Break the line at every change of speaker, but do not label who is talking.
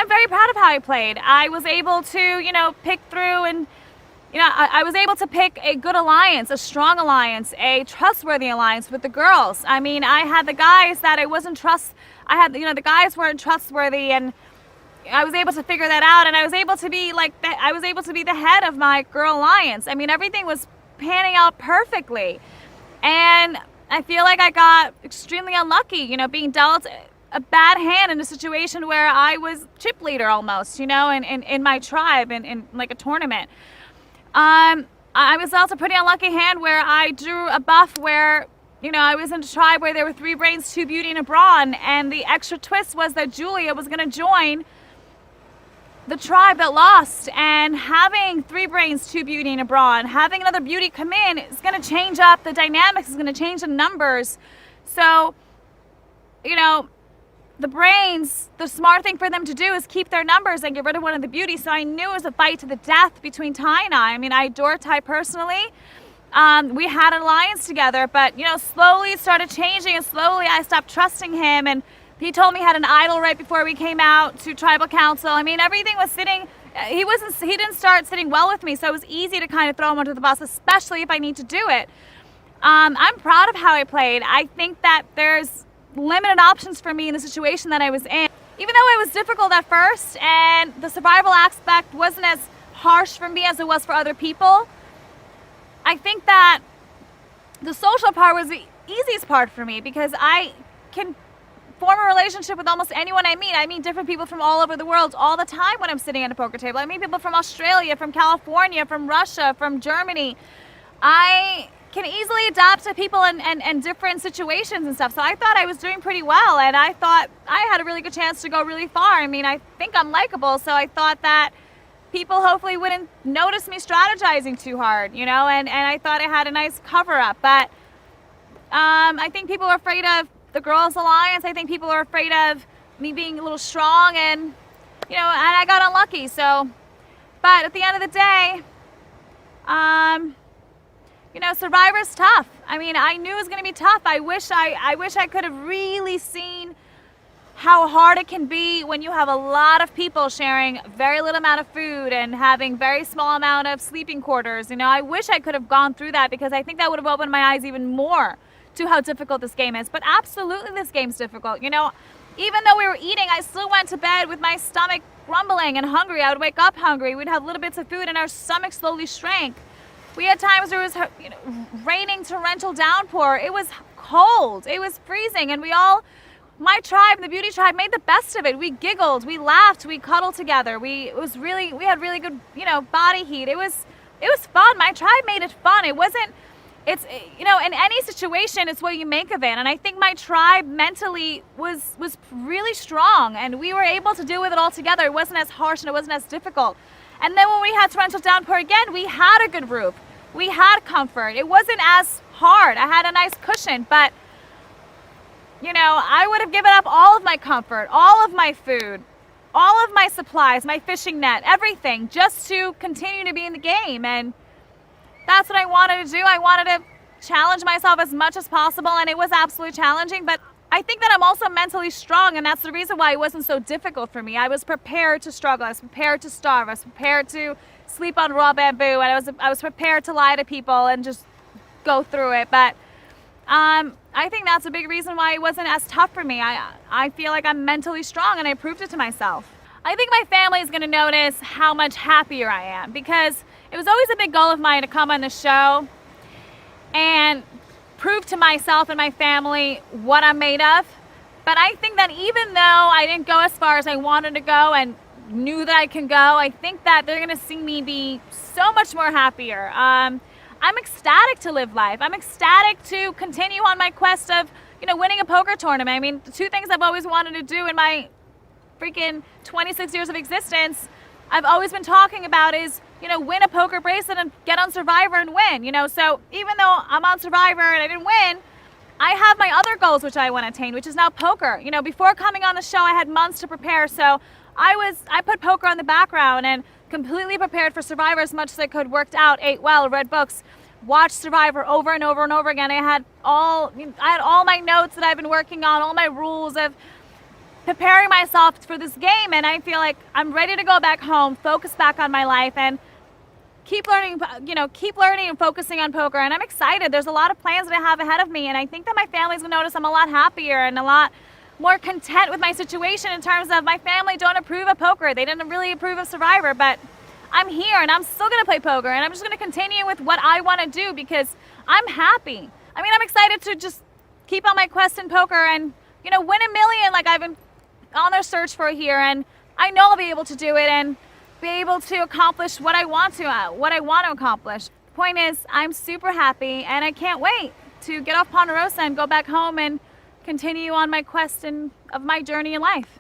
I'm very proud of how I played. I was able to, pick through and, I was able to pick a good alliance, a strong alliance, a trustworthy alliance with the girls. I mean, I had the guys that the guys weren't trustworthy, and I was able to figure that out, and I was able to be the head of my girl alliance. I mean, everything was panning out perfectly. And I feel like I got extremely unlucky, being dealt a bad hand in a situation where I was chip leader almost, in my tribe in like a tournament. I was also a pretty unlucky hand where I drew a buff where, I was in a tribe where there were 3 brains, 2 beauty, and a brawn, and the extra twist was that Julia was going to join the tribe that lost, and having 3 brains, 2 beauty, and a brawn, having another beauty come in is going to change up the dynamics, is going to change the numbers. So, the brains, the smart thing for them to do is keep their numbers and get rid of one of the beauties. So I knew it was a fight to the death between Ty and I. I mean, I adore Ty personally. We had an alliance together, but, slowly it started changing, and slowly I stopped trusting him, and he told me he had an idol right before we came out to tribal council. I mean, everything was sitting, he didn't start sitting well with me, so it was easy to kind of throw him under the bus, especially if I need to do it. I'm proud of how I played. I think that there's limited options for me in the situation that I was in. Even though it was difficult at first, and the survival aspect wasn't as harsh for me as it was for other people, I think that the social part was the easiest part for me, because I can form a relationship with almost anyone I meet. I meet different people from all over the world all the time when I'm sitting at a poker table. I meet people from Australia, from California, from Russia, from Germany. I can easily adapt to people and different situations and stuff. So I thought I was doing pretty well, and I thought I had a really good chance to go really far. I mean, I think I'm likable, so I thought that people hopefully wouldn't notice me strategizing too hard, and I thought I had a nice cover up. But I think people are afraid of the Girls Alliance. I think people are afraid of me being a little strong, and and I got unlucky. So, but at the end of the day, Survivor's tough. I mean, I knew it was going to be tough. I wish I could have really seen how hard it can be when you have a lot of people sharing very little amount of food and having very small amount of sleeping quarters. I wish I could have gone through that, because I think that would have opened my eyes even more to how difficult this game is. But absolutely, this game's difficult. Even though we were eating, I still went to bed with my stomach grumbling and hungry. I would wake up hungry. We'd have little bits of food, and our stomach slowly shrank. We had times where it was raining torrential downpour. It was cold. It was freezing, and my tribe, the beauty tribe, made the best of it. We giggled, we laughed, we cuddled together. We had really good, body heat. It was fun. My tribe made it fun. In any situation, it's what you make of it. And I think my tribe mentally was really strong, and we were able to deal with it all together. It wasn't as harsh, and it wasn't as difficult. And then when we had torrential downpour again, we had a good roof. We had comfort. It wasn't as hard. I had a nice cushion, but I would have given up all of my comfort, all of my food, all of my supplies, my fishing net, everything, just to continue to be in the game. And that's what I wanted to do. I wanted to challenge myself as much as possible, and it was absolutely challenging, but I think that I'm also mentally strong, and that's the reason why it wasn't so difficult for me. I was prepared to struggle. I was prepared to starve. I was prepared to sleep on raw bamboo, and I was prepared to lie to people and just go through it. But I think that's a big reason why it wasn't as tough for me. I feel like I'm mentally strong, and I proved it to myself. I think my family is going to notice how much happier I am, because it was always a big goal of mine to come on the show and prove to myself and my family what I'm made of. But I think that even though I didn't go as far as I wanted to go and knew that I can go, I think that they're going to see me be so much more happier. I'm ecstatic to live life. I'm ecstatic to continue on my quest of, winning a poker tournament. I mean, the 2 things I've always wanted to do in my freaking 26 years of existence, I've always been talking about is, win a poker bracelet and get on Survivor and win, So even though I'm on Survivor and I didn't win, I have my other goals which I want to attain, which is now poker. Before coming on the show, I had months to prepare, so I put poker on the background and completely prepared for Survivor as much as I could, worked out, ate well, read books, watched Survivor over and over and over again. I had all my notes that I've been working on, all my rules. I've preparing myself for this game, and I feel like I'm ready to go back home, focus back on my life, and keep learning and focusing on poker. And I'm excited. There's a lot of plans that I have ahead of me, and I think that my family's gonna notice I'm a lot happier and a lot more content with my situation in terms of my family don't approve of poker. They didn't really approve of Survivor, but I'm here and I'm still gonna play poker, and I'm just gonna continue with what I wanna do because I'm happy. I mean, I'm excited to just keep on my quest in poker and, win a million like I've been on their search for here, and I know I'll be able to do it and be able to accomplish what I want to accomplish. The point is, I'm super happy and I can't wait to get off Ponderosa and go back home and continue on my quest of my journey in life.